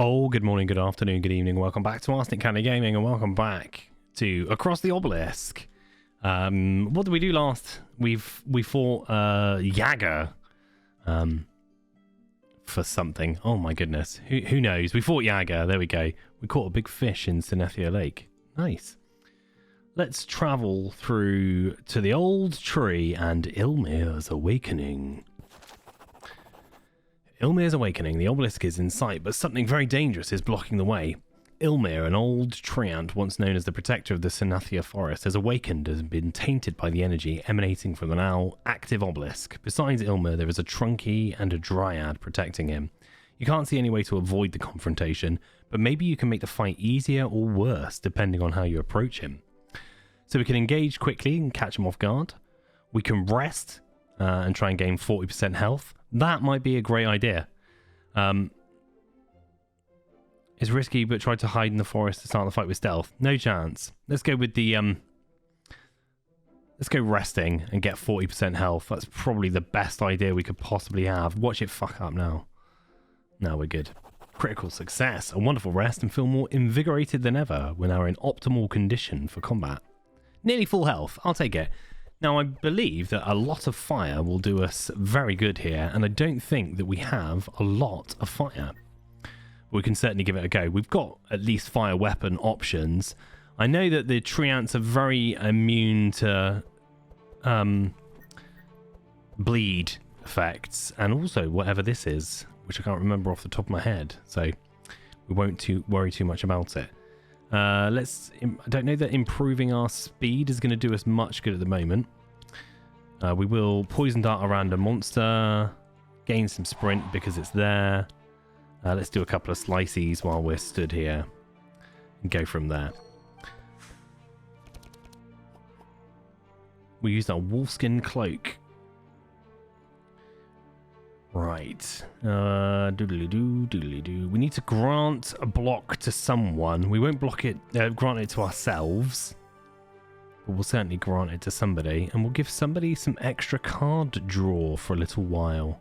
Oh, good morning, good afternoon, good evening. Welcome back to Arsenic Candy Gaming, and welcome back to Across the Obelisk. What did we do last? We fought Yaga for something. Oh my goodness, who knows? We fought Yaga. There we go. We caught a big fish in Sinethia Lake. Nice. Let's travel through to the old tree and Ilmir's awakening. Ilmir's awakening. The obelisk is in sight, but something very dangerous is blocking the way. Ilmir, an old treant once known as the protector of the Sinethia forest, has awakened and has been tainted by the energy emanating from the now active obelisk. Besides Ilmir, there is a Trunky and a Dryad protecting him. You can't see any way to avoid the confrontation, but maybe you can make the fight easier or worse depending on how you approach him. So we can engage quickly and catch him off guard. We can rest and try and gain 40% health. That might be a great idea. It's risky, but try to hide in the forest to start the fight with stealth. No chance. Let's go with the let's go resting and get 40% health. That's probably the best idea we could possibly have. Watch it fuck up now. Now we're good. Critical success. A wonderful rest and feel more invigorated than ever. We're now in optimal condition for combat. Nearly full health. I'll take it. Now, I believe that a lot of fire will do us very good here, and I don't think that we have a lot of fire. We can certainly give it a go. We've got at least fire weapon options. I know that the treants are very immune to bleed effects, and also whatever this is, which I can't remember off the top of my head, so we won't worry too much about it. I don't know that improving our speed is going to do us much good at the moment. We will poison dart around a monster, gain some sprint because it's there. Let's do a couple of slices while we're stood here and go from there. We used our wolfskin cloak. Right. Doodly-doo, doodly-doo. We need to grant a block to someone. We won't grant it to ourselves. But we'll certainly grant it to somebody. And we'll give somebody some extra card draw for a little while.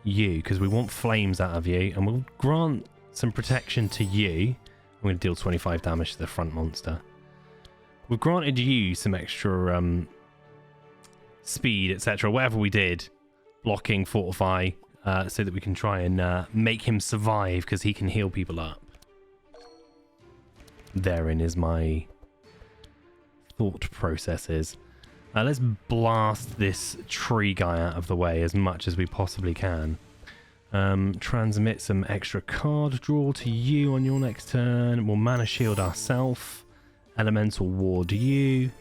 You, because we want flames out of you. And we'll grant some protection to you. I'm going to deal 25 damage to the front monster. We've granted you some extra speed, etc. Whatever we did. Blocking, fortify, so that we can try and make him survive because he can heal people up. Therein is my thought processes. Let's blast this tree guy out of the way as much as we possibly can. Transmit some extra card draw to you on your next turn. We'll mana shield ourselves. Elemental ward you.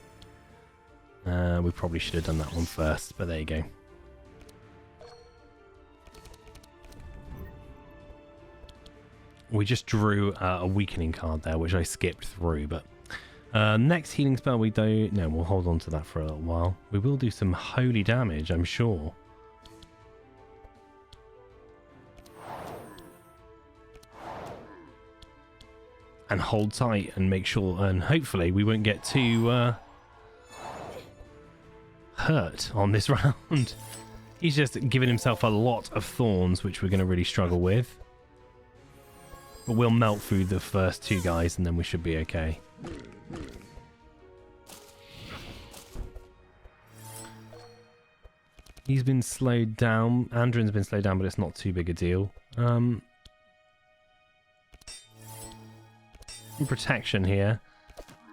We probably should have done that one first, but there you go. We just drew a weakening card there, which I skipped through, but next healing spell we don't... No, we'll hold on to that for a little while. We will do some holy damage, I'm sure. And hold tight and make sure, and hopefully we won't get too hurt on this round. He's just given himself a lot of thorns, which we're going to really struggle with. But we'll melt through the first two guys and then we should be okay. He's been slowed down. Andrin's been slowed down, but it's not too big a deal. Some protection here.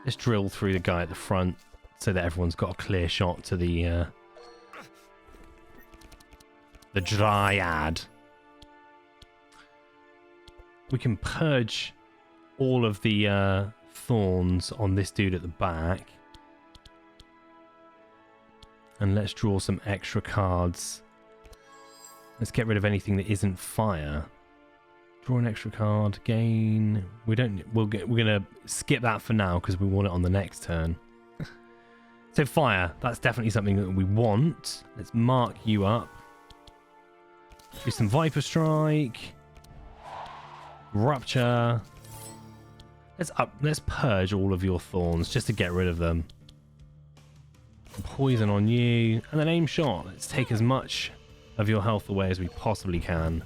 Let's drill through the guy at the front so that everyone's got a clear shot to the Dryad. We can purge all of the thorns on this dude at the back. And let's draw some extra cards. Let's get rid of anything that isn't fire. Draw an extra card, gain. We're gonna skip that for now because we want it on the next turn. So fire, that's definitely something that we want. Let's mark you up. Do some Viper Strike. Rupture. Let's purge all of your thorns just to get rid of them. Poison on you, and then aim shot. Let's take as much of your health away as we possibly can.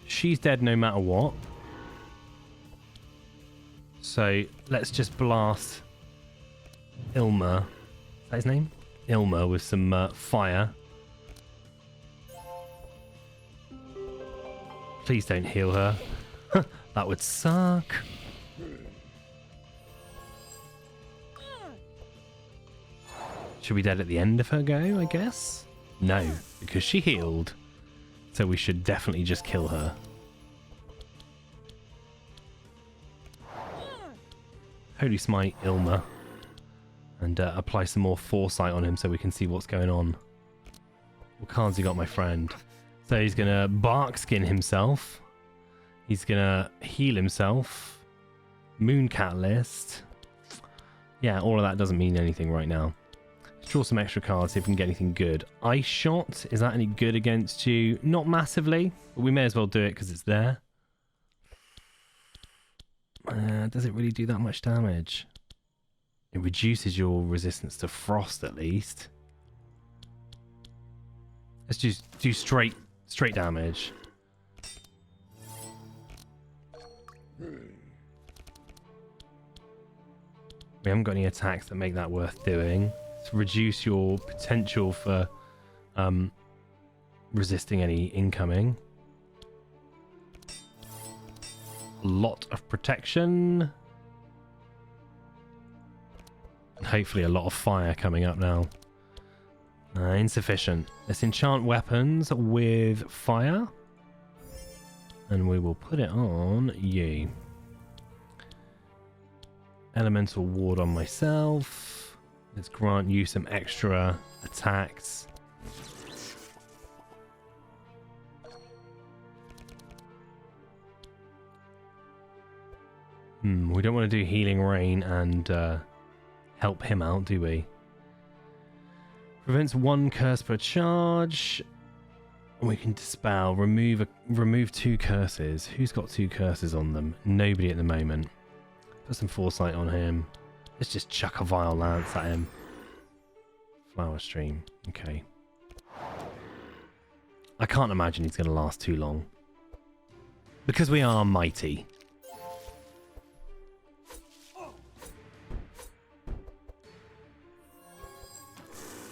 She's dead no matter what. So let's just blast Ilma. Is that his name? Ilma with some fire. Please don't heal her. That would suck. Should we dead at the end of her go, I guess? No, because she healed. So we should definitely just kill her. Holy Smite Ilma. And apply some more foresight on him so we can see what's going on. What cards you got, my friend? So he's going to bark skin himself. He's going to heal himself. Moon Catalyst. Yeah, all of that doesn't mean anything right now. Let's draw some extra cards, see if we can get anything good. Ice Shot, is that any good against you? Not massively, but we may as well do it because it's there. Does it really do that much damage? It reduces your resistance to frost at least. Let's just do straight damage. We haven't got any attacks that make that worth doing. To reduce your potential for resisting any incoming. A lot of protection. And hopefully a lot of fire coming up now. Insufficient. Let's enchant weapons with fire. And we will put it on you. Elemental ward on myself. Let's grant you some extra attacks. We don't want to do Healing Rain and help him out, do we? Prevents 1 curse per charge. We can dispel. Remove 2 curses. Who's got 2 curses on them? Nobody at the moment. Put some foresight on him. Let's just chuck a Vile Lance at him. Flower Stream. Okay. I can't imagine he's going to last too long. Because we are mighty.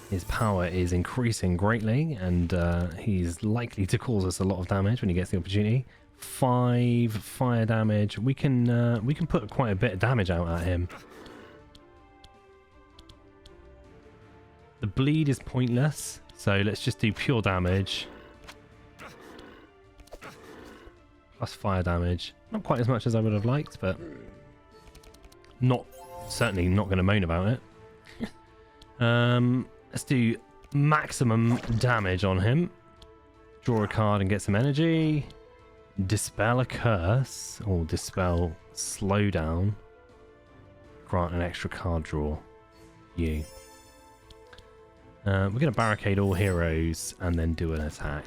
His power is increasing greatly, and he's likely to cause us a lot of damage when he gets the opportunity. 5 fire damage. We can put quite a bit of damage out at him. The bleed is pointless, so let's just do pure damage. Plus fire damage. Not quite as much as I would have liked, but certainly not going to moan about it. Let's do maximum damage on him. Draw a card and get some energy. Dispel a curse. Or dispel slowdown. Grant an extra card draw. You. We're going to barricade all heroes and then do an attack.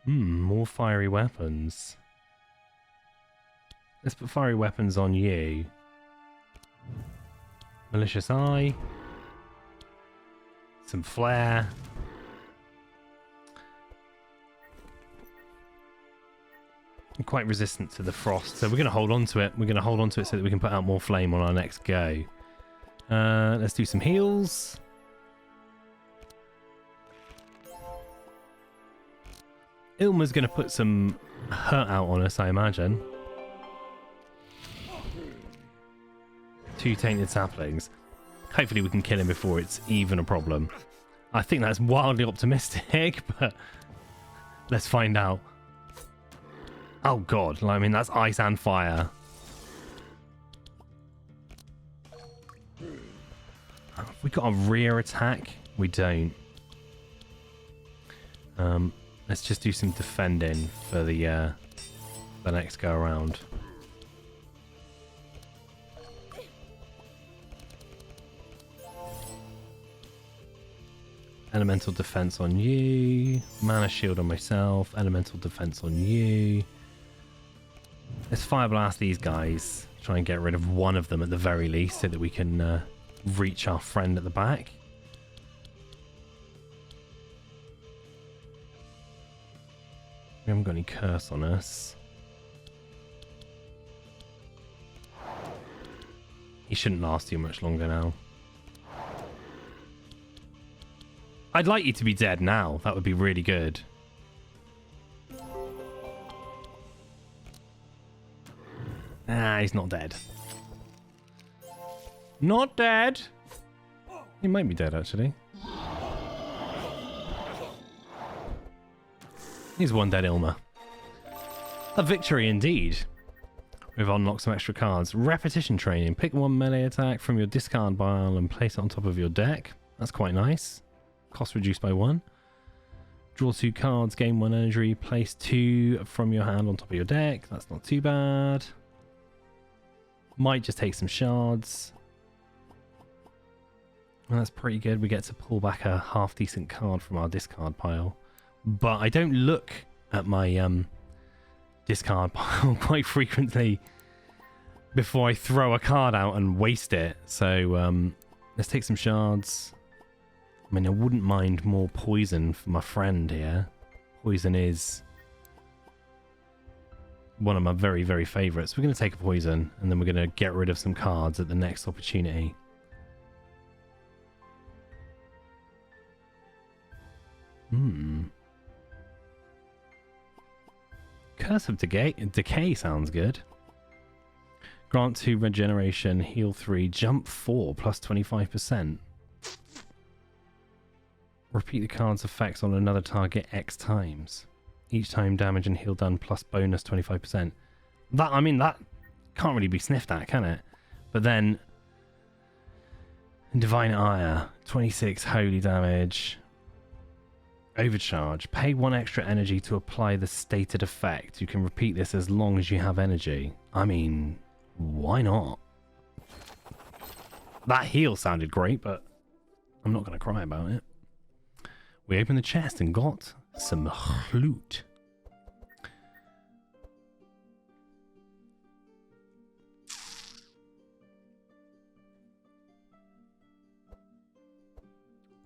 More fiery weapons. Let's put fiery weapons on you. Malicious Eye. Some flare. I'm quite resistant to the frost, so we're going to hold on to it. We're going to hold on to it so that we can put out more flame on our next go. Let's do some heals. Ilma's going to put some hurt out on us, I imagine. 2 tainted saplings. Hopefully we can kill him before it's even a problem. I think that's wildly optimistic, but let's find out. Oh god, I mean that's ice and fire. Have we got a rear attack? We don't. Let's just do some defending for the next go around. Elemental defense on you. Mana shield on myself. Elemental defense on you. Let's fire blast these guys. Try and get rid of one of them at the very least so that we can reach our friend at the back. We haven't got any curse on us. He shouldn't last too much longer now. I'd like you to be dead now. That would be really good. Ah, he's not dead. Not dead. He might be dead, actually. He's one dead Ilma. A victory indeed. We've unlocked some extra cards. Repetition training. Pick one melee attack from your discard pile and place it on top of your deck. That's quite nice. Cost reduced by 1. Draw 2 cards, gain 1 energy, place 2 from your hand on top of your deck. That's not too bad. Might just take some shards. Well, that's pretty good. We get to pull back a half decent card from our discard pile. But I don't look at my discard pile quite frequently before I throw a card out and waste it. So let's take some shards. I mean, I wouldn't mind more poison for my friend here. Poison is one of my very, very favourites. We're going to take a poison, and then we're going to get rid of some cards at the next opportunity. Curse of Decay sounds good. Grant 2 regeneration, heal 3, jump 4, plus 25%. Repeat the card's effects on another target X times. Each time damage and heal done plus bonus 25%. That, I mean, that can't really be sniffed at, can it? But then Divine Ire, 26 holy damage. Overcharge. Pay 1 extra energy to apply the stated effect. You can repeat this as long as you have energy. I mean, why not? That heal sounded great, but I'm not going to cry about it. We opened the chest and got some loot.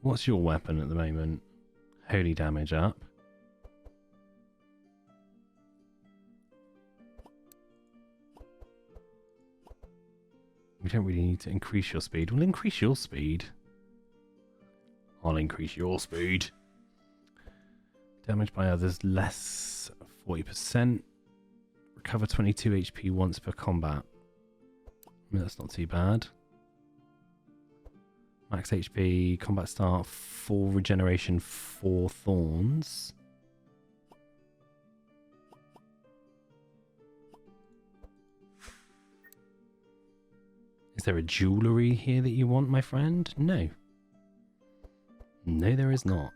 What's your weapon at the moment? Holy damage up. We don't really need to increase your speed. We'll increase your speed. I'll increase your speed. Damage by others less 40%. Recover 22 HP once per combat. I mean, that's not too bad. Max HP, combat start, 4 regeneration, 4 thorns. Is there a jewellery here that you want, my friend? No. No, there is not.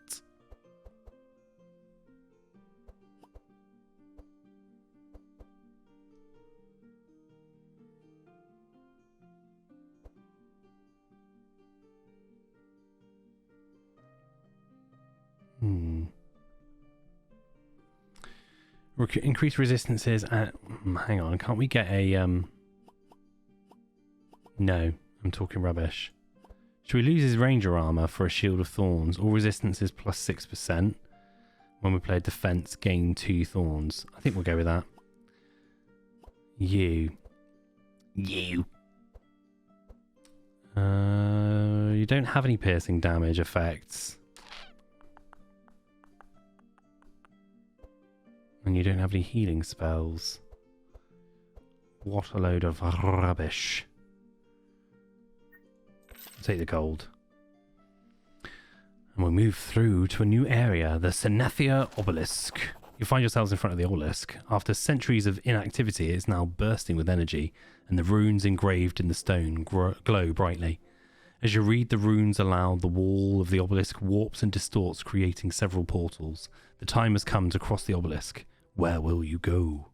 Increase resistances at... Hang on, can't we get a... No, I'm talking rubbish. Should we lose his ranger armor for a shield of thorns? All resistances plus 6%. When we play defense, gain 2 thorns. I think we'll go with that. You. You don't have any piercing damage effects. And you don't have any healing spells. What a load of rubbish. Take the gold. And we'll move through to a new area, the Senethia Obelisk. You find yourselves in front of the obelisk. After centuries of inactivity, it is now bursting with energy, and the runes engraved in the stone glow brightly. As you read the runes aloud, the wall of the obelisk warps and distorts, creating several portals. The time has come to cross the obelisk. Where will you go?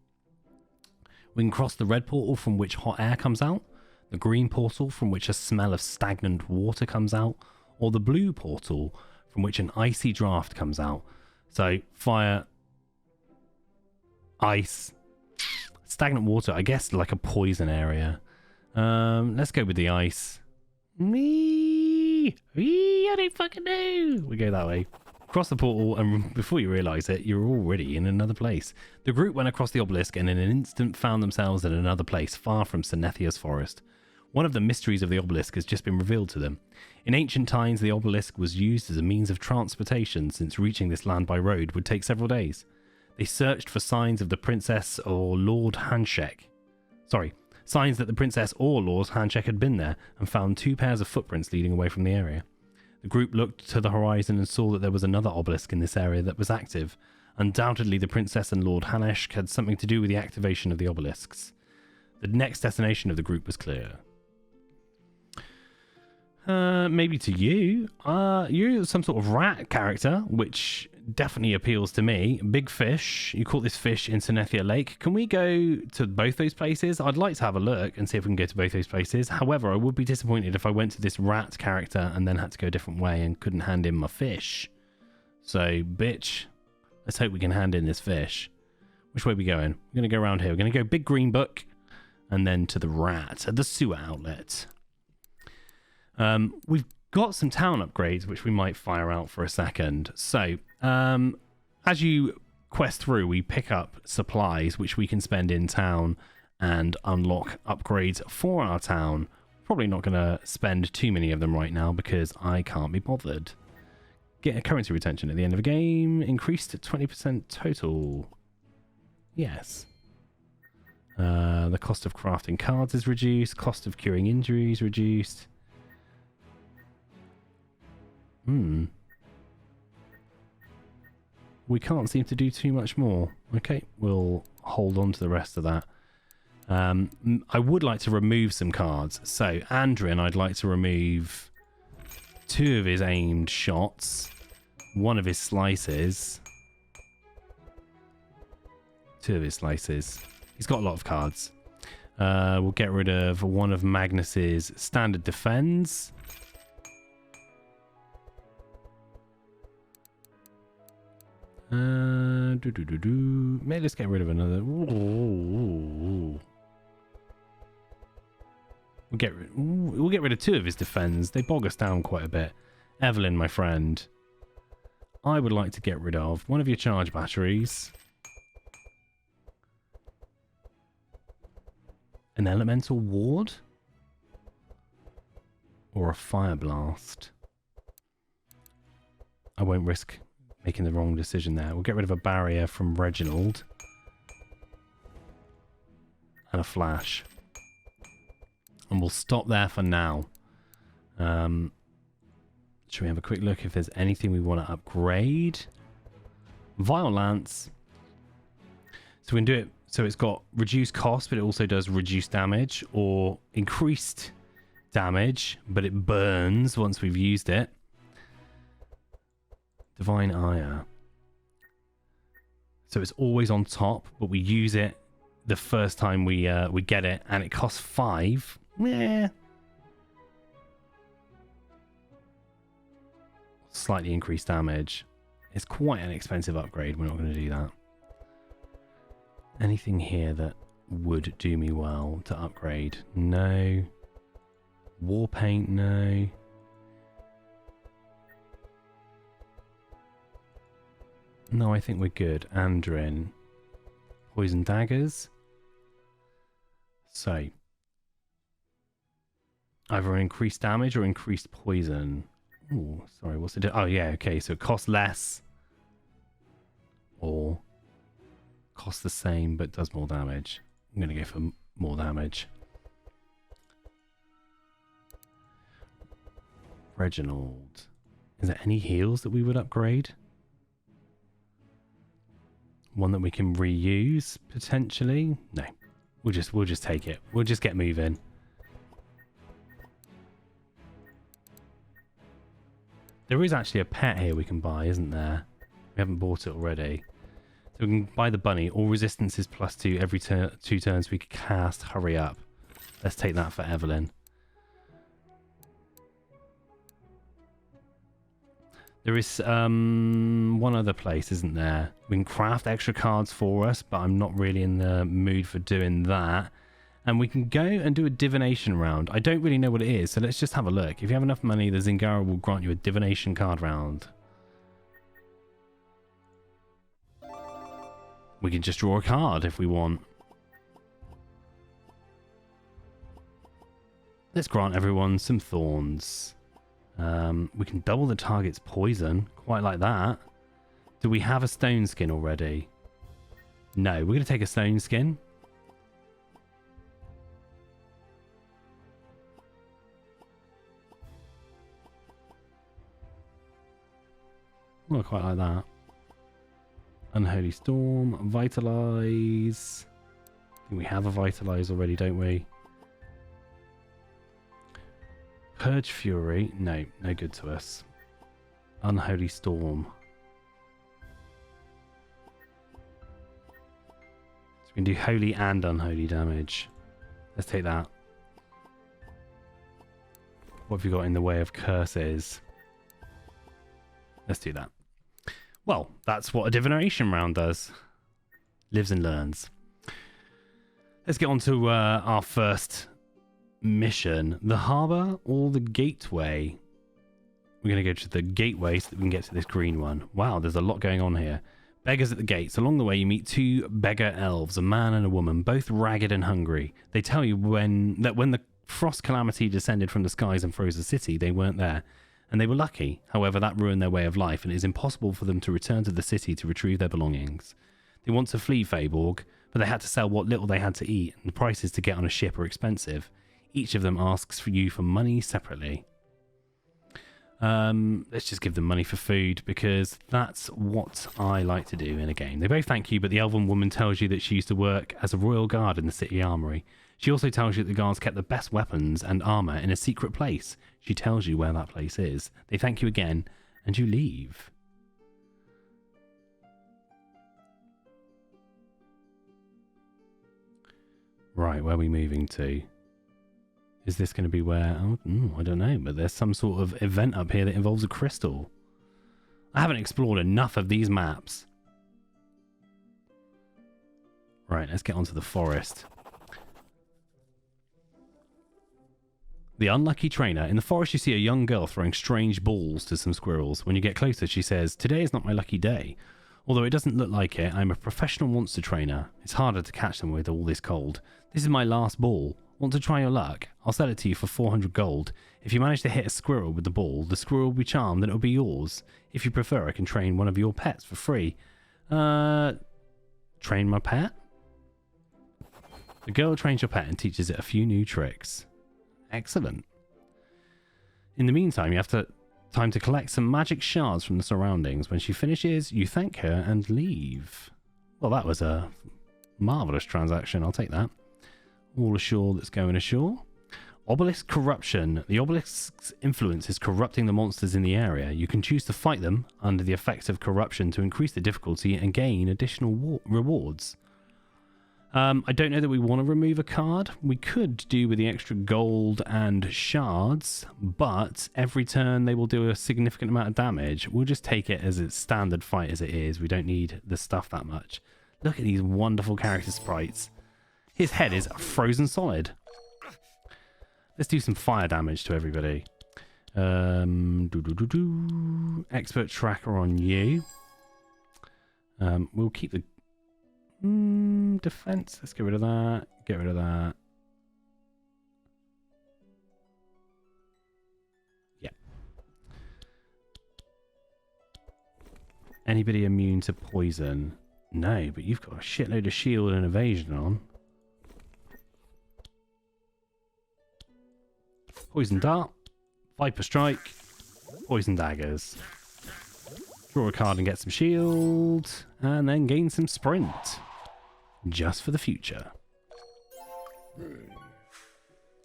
We can cross the red portal from which hot air comes out, the green portal from which a smell of stagnant water comes out, or the blue portal from which an icy draft comes out. So fire, ice, stagnant water. I guess like a poison area. Let's go with the ice. I don't fucking know. We go that way. Cross the portal, and before you realise it, you're already in another place. The group went across the obelisk and in an instant found themselves in another place, far from Senethia's forest. One of the mysteries of the obelisk has just been revealed to them. In ancient times, the obelisk was used as a means of transportation, since reaching this land by road would take several days. They searched for signs of the princess or Lord Handshake. Signs that the princess or Lord Handshake had been there, and found 2 pairs of footprints leading away from the area. The group looked to the horizon and saw that there was another obelisk in this area that was active. Undoubtedly, the princess and Lord Hanesh had something to do with the activation of the obelisks. The next destination of the group was clear. Maybe to you. You're some sort of rat character, which definitely appeals to me. Big fish. You caught this fish in Senethia Lake. Can we go to both those places? I'd like to have a look and see if we can go to both those places. However, I would be disappointed if I went to this rat character and then had to go a different way and couldn't hand in my fish. So, bitch, let's hope we can hand in this fish. Which way are we going? We're going to go around here. We're going to go Big Green Book and then to the rat at the sewer outlet. We've got some town upgrades which we might fire out for a second. So as you quest through, we pick up supplies which we can spend in town and unlock upgrades for our town. Probably not going to spend too many of them right now because I can't be bothered. Get a currency retention at the end of a game, increased to 20% total. Yes. The cost of crafting cards is reduced, cost of curing injuries reduced. We can't seem to do too much more. Okay, we'll hold on to the rest of that. I would like to remove some cards. So, Andrin, I'd like to remove 2 of his aimed shots, 1 of his slices. 2 of his slices. He's got a lot of cards. We'll get rid of 1 of Magnus's standard defense. Maybe let's get rid of another. We'll get rid of 2 of his defense. They bog us down quite a bit. Evelyn, my friend, I would like to get rid of 1 of your charge batteries, an elemental ward, or a fire blast. I won't risk making the wrong decision there. We'll get rid of a barrier from Reginald. And a flash. And we'll stop there for now. Should we have a quick look if there's anything we want to upgrade? Vile Lance. So we can do it so it's got reduced cost, but it also does reduced damage, or increased damage, but it burns once we've used it. Divine Ire. So it's always on top, but we use it the first time we get it, and it costs 5. Yeah. Slightly increased damage. It's quite an expensive upgrade. We're not going to do that. Anything here that would do me well to upgrade? No. War paint? No. No, I think we're good. Andrin. Poison daggers. So. Either increased damage or increased poison. Ooh, sorry, what's it? Oh, yeah, okay. So it costs less. Or costs the same but does more damage. I'm going to go for more damage. Reginald. Is there any heals that we would upgrade? One that we can reuse, potentially? No. We'll just take it. We'll just get moving. There is actually a pet here we can buy, isn't there? We haven't bought it already. So we can buy the bunny. All resistance is +2 every 2 turns we can cast. Hurry up. Let's take that for Evelyn. There is one other place, isn't there? We can craft extra cards for us, but I'm not really in the mood for doing that. And we can go and do a divination round. I don't really know what it is, so let's just have a look. If you have enough money, the Zingara will grant you a divination card round. We can just draw a card if we want. Let's grant everyone some thorns. We can double the target's poison. Quite like that. Do we have a stone skin already? No, we're going to take a stone skin. Well, quite like that. Unholy Storm, Vitalize. I think we have a Vitalize already, don't we? Purge Fury. No, no good to us. Unholy Storm. So we can do holy and unholy damage. Let's take that. What have you got in the way of curses? Let's do that. Well, that's what a divination round does. Lives and learns. Let's get on to our first mission. The harbour or the gateway? We're going to go to the gateway so that we can get to this green one. Wow, there's a lot going on here. Beggars at the gates. Along the way, you meet two beggar elves, a man and a woman, both ragged and hungry. They tell you when the frost calamity descended from the skies and froze the city, they weren't there. And they were lucky. However, that ruined their way of life, and it is impossible for them to return to the city to retrieve their belongings. They want to flee Feyborg, but they had to sell what little they had to eat, and the prices to get on a ship are expensive. Each of them asks for you for money separately. Let's just give them money for food, because that's what I like to do in a game. They both thank you, but the elven woman tells you that she used to work as a royal guard in the city armory. She also tells you that the guards kept the best weapons and armor in a secret place. She tells you where that place is. They thank you again, and you leave. Right, where are we moving to? Is this going to be where... Oh, I don't know, but there's some sort of event up here that involves a crystal. I haven't explored enough of these maps. Right, let's get onto the forest. The unlucky trainer. In the forest, you see a young girl throwing strange balls to some squirrels. When you get closer, she says, "Today is not my lucky day. Although it doesn't look like it, I'm a professional monster trainer. It's harder to catch them with all this cold. This is my last ball. Want to try your luck? I'll sell it to you for 400 gold. If you manage to hit a squirrel with the ball, the squirrel will be charmed and it'll be yours. If you prefer, I can train one of your pets for free." Train my pet? The girl trains your pet and teaches it a few new tricks. Excellent. In the meantime, you have time to collect some magic shards from the surroundings. When she finishes, you thank her and leave. Well, that was a marvellous transaction. I'll take that. All ashore that's going ashore. Obelisk corruption. The obelisk's influence is corrupting the monsters in the area. You can choose to fight them under the effects of corruption to increase the difficulty and gain additional rewards. I don't know that we want to remove a card. We could do with the extra gold and shards, but every turn they will do a significant amount of damage. We'll just take it as its standard fight as it is. We don't need the stuff that much. Look at these wonderful character sprites. His head is frozen solid. Let's do some fire damage to everybody. Expert tracker on you. We'll keep the defense. Let's get rid of that. Get rid of that. Yeah. Anybody immune to poison? No, but you've got a shitload of shield and evasion on. Poison dart, viper strike, poison daggers. Draw a card and get some shield, and then gain some sprint. Just for the future.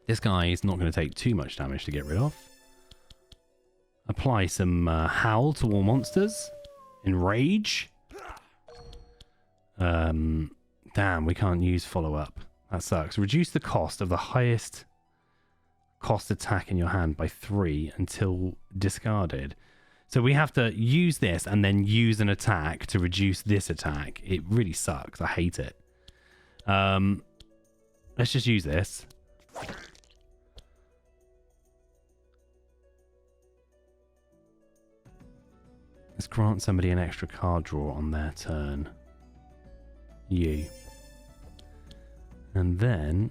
This guy is not going to take too much damage to get rid of. Apply some howl to all monsters. Enrage. Damn, we can't use follow-up. That sucks. Reduce the cost of the highest cost attack in your hand by 3 until discarded. So we have to use this and then use an attack to reduce this attack. It really sucks. I hate it. Let's just use this. Let's grant somebody an extra card draw on their turn. You. And then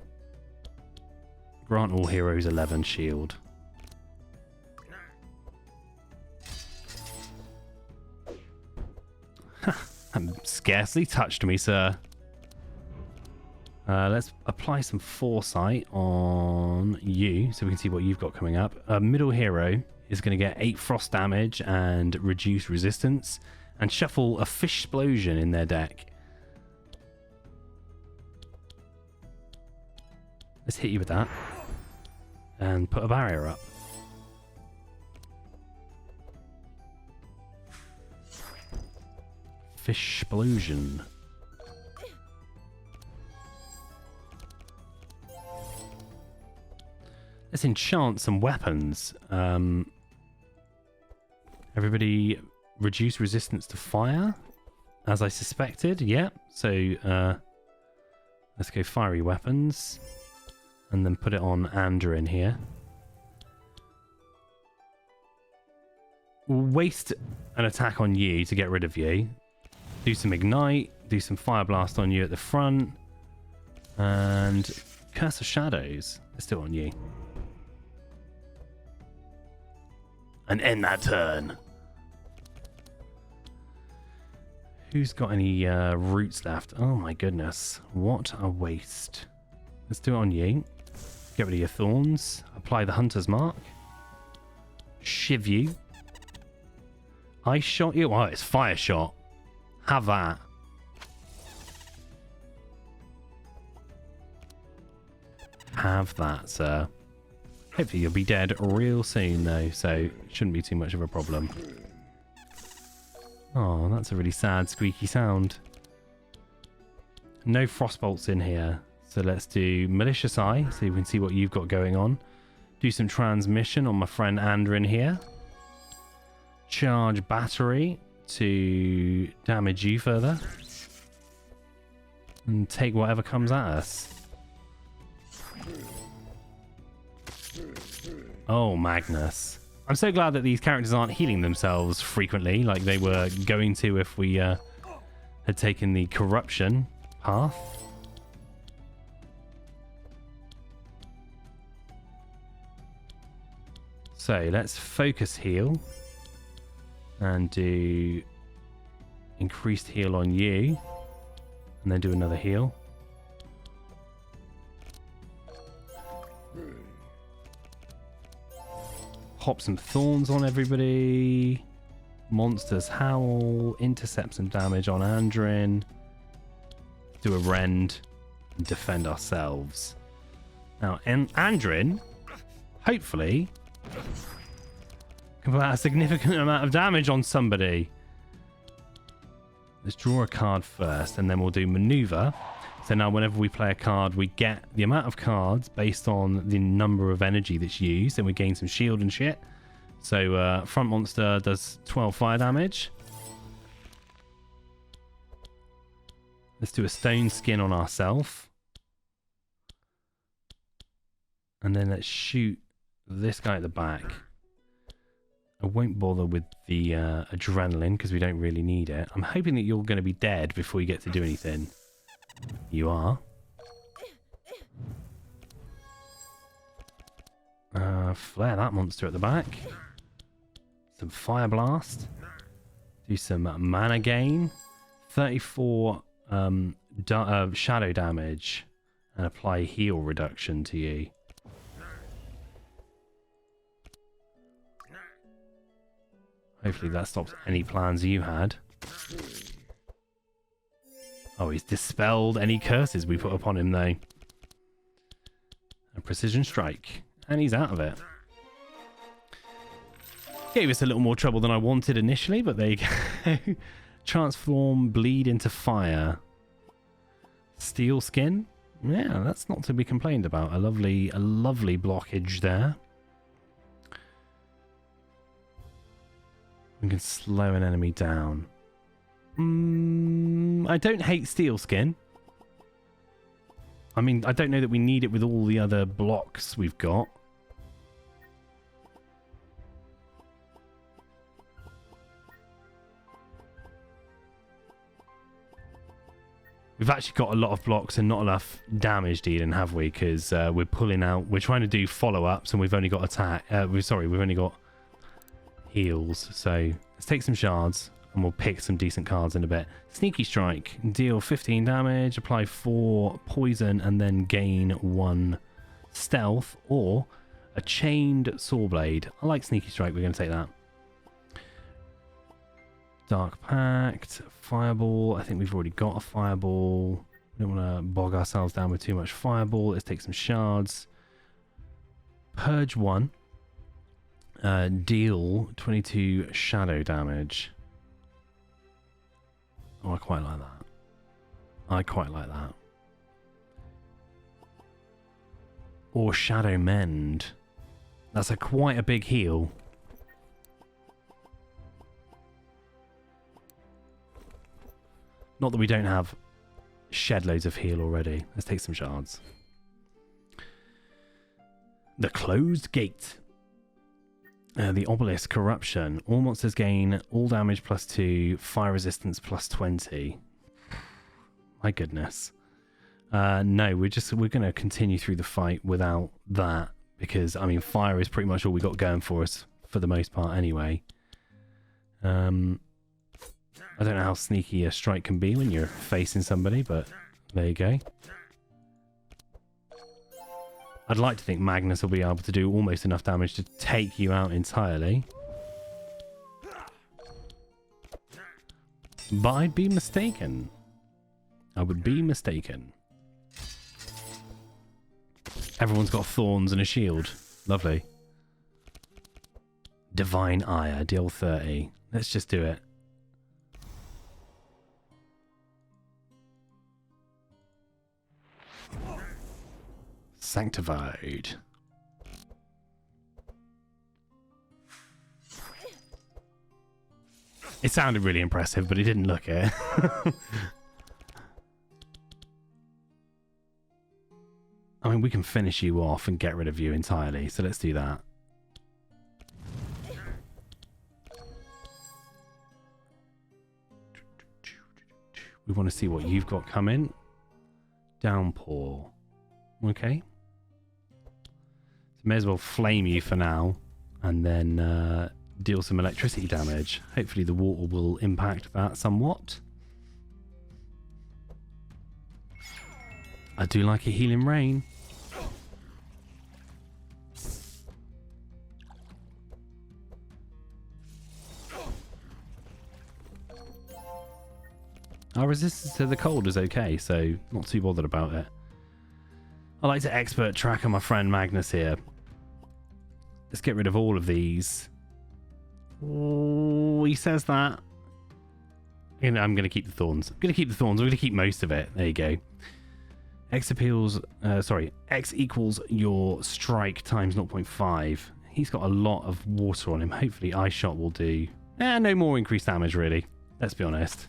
grant all heroes 11 shield. Scarcely touched me, sir. Let's apply some foresight on you so we can see what you've got coming up. Middle hero is going to get 8 frost damage and reduce resistance, and shuffle a fish explosion in their deck. Let's hit you with that and put a barrier up. Fish explosion. Let's enchant some weapons. Everybody reduce resistance to fire, as I suspected. Yeah, so let's go fiery weapons and then put it on Andrew in here. We'll waste an attack on you to get rid of you. Do some ignite, do some fire blast on you at the front, and Curse of Shadows. Let's do it on you. And end that turn. Who's got any roots left? Oh my goodness. What a waste. Let's do it on you. Get rid of your thorns. Apply the Hunter's Mark. Shiv you. Ice shot you? Oh, it's fire shot. Have that. Have that, sir. Hopefully you'll be dead real soon, though, so it shouldn't be too much of a problem. Oh, that's a really sad, squeaky sound. No frostbolts in here, so let's do Malicious Eye, so you can see what you've got going on. Do some transmission on my friend Andrew in here. Charge battery to damage you further. And take whatever comes at us. Oh, Magnus. I'm so glad that these characters aren't healing themselves frequently like they were going to if we had taken the corruption path. So let's focus heal and do increased heal on you, and then do another heal. Pop some thorns on everybody. Monsters howl. Intercept some damage on Andrin. Do a rend and defend ourselves. Now, Andrin, hopefully, can put out a significant amount of damage on somebody. Let's draw a card first, and then we'll do maneuver. So now whenever we play a card, we get the amount of cards based on the number of energy that's used, and we gain some shield and shit. So front monster does 12 fire damage. Let's do a stone skin on ourselves. And then let's shoot this guy at the back. I won't bother with the adrenaline because we don't really need it. I'm hoping that you're going to be dead before you get to do anything. You are. Flare that monster at the back. Some fire blast. Do some mana gain. 34 shadow damage. And apply heal reduction to you. Hopefully that stops any plans you had. Oh, he's dispelled any curses we put upon him, though. A precision strike. And he's out of it. Gave us a little more trouble than I wanted initially, but there you go. Transform bleed into fire. Steel skin. Yeah, that's not to be complained about. A lovely blockage there. You can slow an enemy down. I don't hate steel skin. I mean, I don't know that we need it with all the other blocks we've got. We've actually got a lot of blocks and not enough damage dealing, have we? Because we're pulling out. We're trying to do follow-ups, and we've only got attack. We've only got heals. So let's take some shards, and we'll pick some decent cards in a bit. Sneaky Strike, deal 15 damage, apply 4 poison, and then gain 1 stealth, or a chained saw blade. I like Sneaky Strike. We're going to take that. Dark Pact, Fireball. I think we've already got a Fireball. We don't want to bog ourselves down with too much Fireball. Let's take some shards. Purge 1. Deal 22 shadow damage. Oh, I quite like that. I quite like that. Or Shadow Mend. That's quite a big heal. Not that we don't have shed loads of heal already. Let's take some shards. The Closed Gate. The Obelisk Corruption. All monsters gain all damage +2, fire resistance +20. My goodness. No, we're going to continue through the fight without that, because I mean fire is pretty much all we got going for us for the most part anyway. I don't know how sneaky a strike can be when you're facing somebody, but there you go. I'd like to think Magnus will be able to do almost enough damage to take you out entirely. But I'd be mistaken. I would be mistaken. Everyone's got thorns and a shield. Lovely. Divine Ire, deal 30. Let's just do it. Sanctified. It sounded really impressive, but it didn't look it. I mean, we can finish you off and get rid of you entirely, so let's do that. We want to see what you've got coming. Downpour. Okay. So may as well flame you for now, and then deal some electricity damage. Hopefully the water will impact that somewhat. I do like a healing rain. Our resistance to the cold is okay, so not too bothered about it. I like to expert track on my friend Magnus here. Let's get rid of all of these. Oh, he says that. I'm going to keep the thorns. I'm going to keep the thorns. I'm going to keep most of it. There you go. X equals your strike times 0.5. He's got a lot of water on him. Hopefully Ice Shot will do. No more increased damage, really. Let's be honest.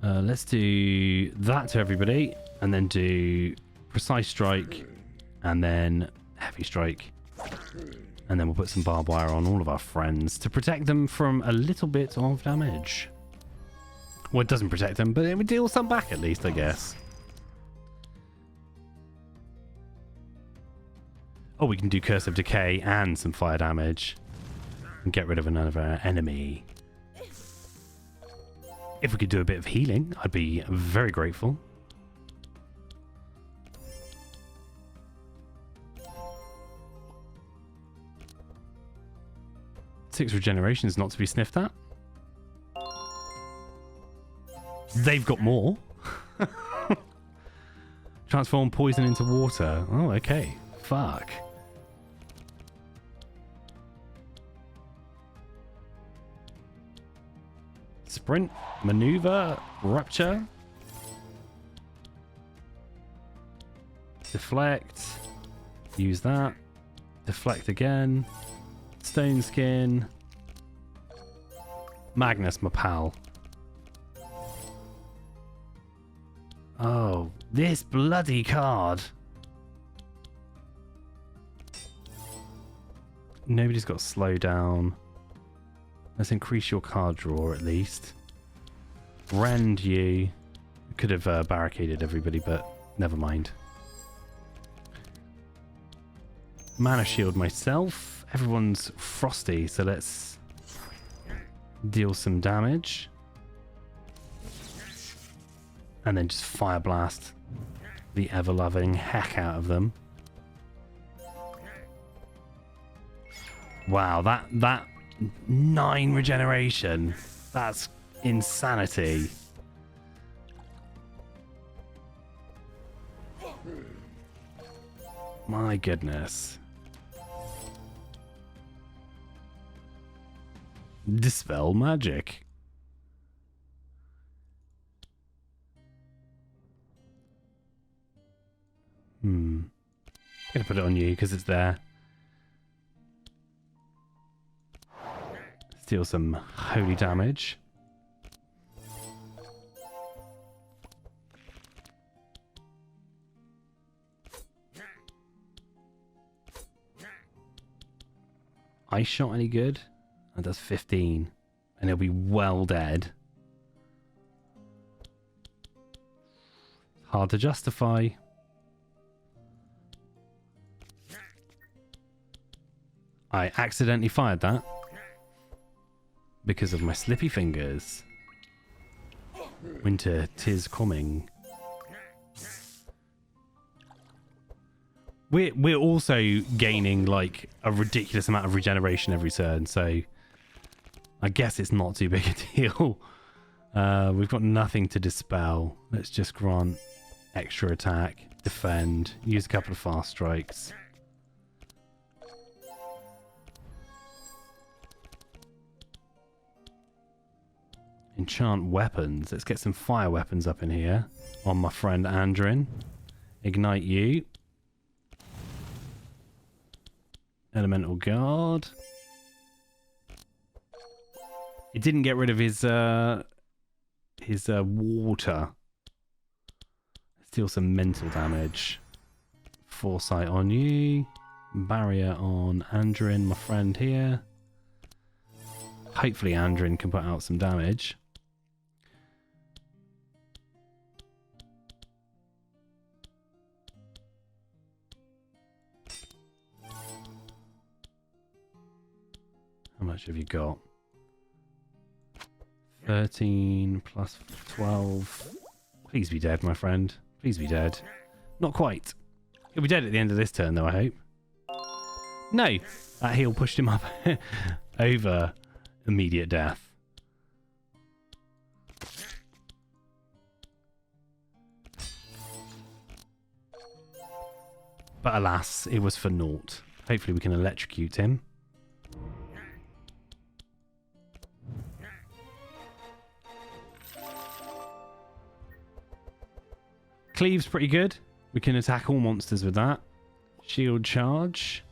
Let's do that to everybody, and then do Precise Strike, and then Heavy Strike. And then we'll put some barbed wire on all of our friends to protect them from a little bit of damage. Well, it doesn't protect them, but it would deal some back at least, I guess. Oh, we can do Curse of Decay and some fire damage. And get rid of another enemy. If we could do a bit of healing, I'd be very grateful. Six regeneration is not to be sniffed at. They've got more. Transform poison into water. Oh, okay. Fuck. Sprint, maneuver, rupture, deflect, use that, deflect again, stone skin, Magnus, my pal. Oh, this bloody card. Nobody's got slow down. Let's increase your card draw at least. Rend you. Could have barricaded everybody, but never mind. Mana shield myself. Everyone's frosty, so let's deal some damage. And then just fire blast the ever-loving heck out of them. Wow, that 9 regeneration. That's insanity. My goodness. Dispel magic. I'm gonna put it on you because it's there. Deal some holy damage. Ice shot any good? That does 15. And he'll be well dead. Hard to justify. I accidentally fired that because of my slippy fingers. Winter 'tis coming. We're also gaining like a ridiculous amount of regeneration every turn, so I guess it's not too big a deal. We've got nothing to dispel. Let's just grant extra attack, defend, use a couple of fast strikes. Enchant weapons. Let's get some fire weapons up in here on my friend Andrin. Ignite you. Elemental guard. It didn't get rid of his water. Let's deal some mental damage. Foresight on you. Barrier on Andrin, my friend here. Hopefully Andrin can put out some damage. How much have you got? 13 plus 12. Please be dead, my friend. Please be dead. Not quite. He'll be dead at the end of this turn, though, I hope. No! That heal pushed him up over immediate death. But alas, it was for naught. Hopefully we can electrocute him. Cleave's pretty good. We can attack all monsters with that. Shield charge.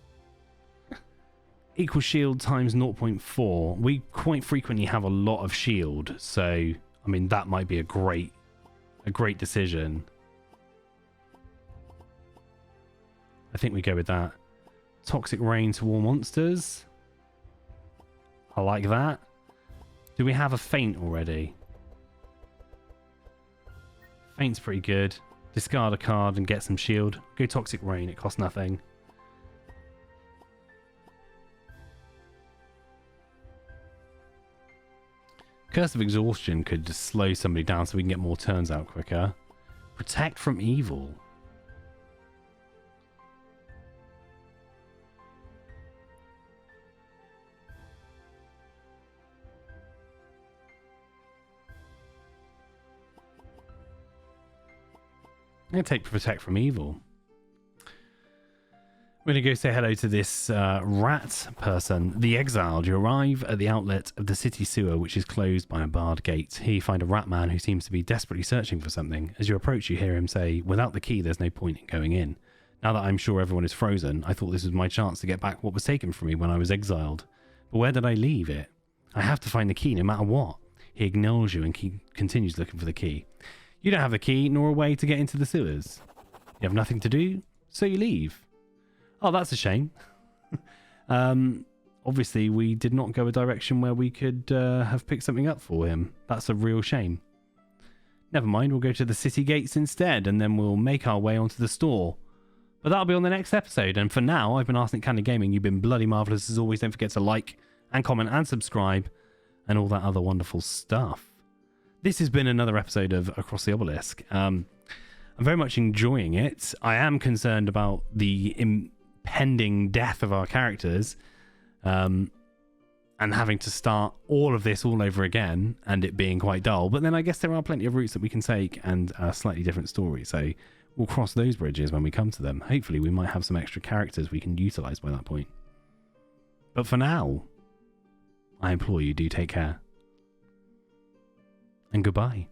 Equal shield times 0.4. We quite frequently have a lot of shield, so I mean that might be a great decision. I think we go with that. Toxic rain to all monsters. I like that. Do we have a feint already? Feint's pretty good. Discard a card and get some shield. Go toxic rain, it costs nothing. Curse of Exhaustion could just slow somebody down so we can get more turns out quicker. Protect from evil. I'm going to take Protect from Evil. We're going to go say hello to this rat person. The exiled. You arrive at the outlet of the city sewer, which is closed by a barred gate. Here you find a rat man who seems to be desperately searching for something. As you approach, you hear him say, "Without the key, there's no point in going in. Now that I'm sure everyone is frozen, I thought this was my chance to get back what was taken from me when I was exiled. But where did I leave it? I have to find the key no matter what." He ignores you and continues looking for the key. You don't have the key nor a way to get into the sewers. You have nothing to do, so you leave. Oh, that's a shame. Obviously, we did not go a direction where we could have picked something up for him. That's a real shame. Never mind, we'll go to the city gates instead, and then we'll make our way onto the store. But that'll be on the next episode, and for now, I've been Arsenic Candy Gaming. You've been bloody marvellous as always. Don't forget to like and comment and subscribe, and all that other wonderful stuff. This has been another episode of Across the Obelisk. I'm very much enjoying it. I am concerned about the impending death of our characters, and having to start all of this all over again, and it being quite dull. But then I guess there are plenty of routes that we can take and a slightly different story. So we'll cross those bridges when we come to them. Hopefully we might have some extra characters we can utilize by that point. But for now, I implore you, do take care. And goodbye.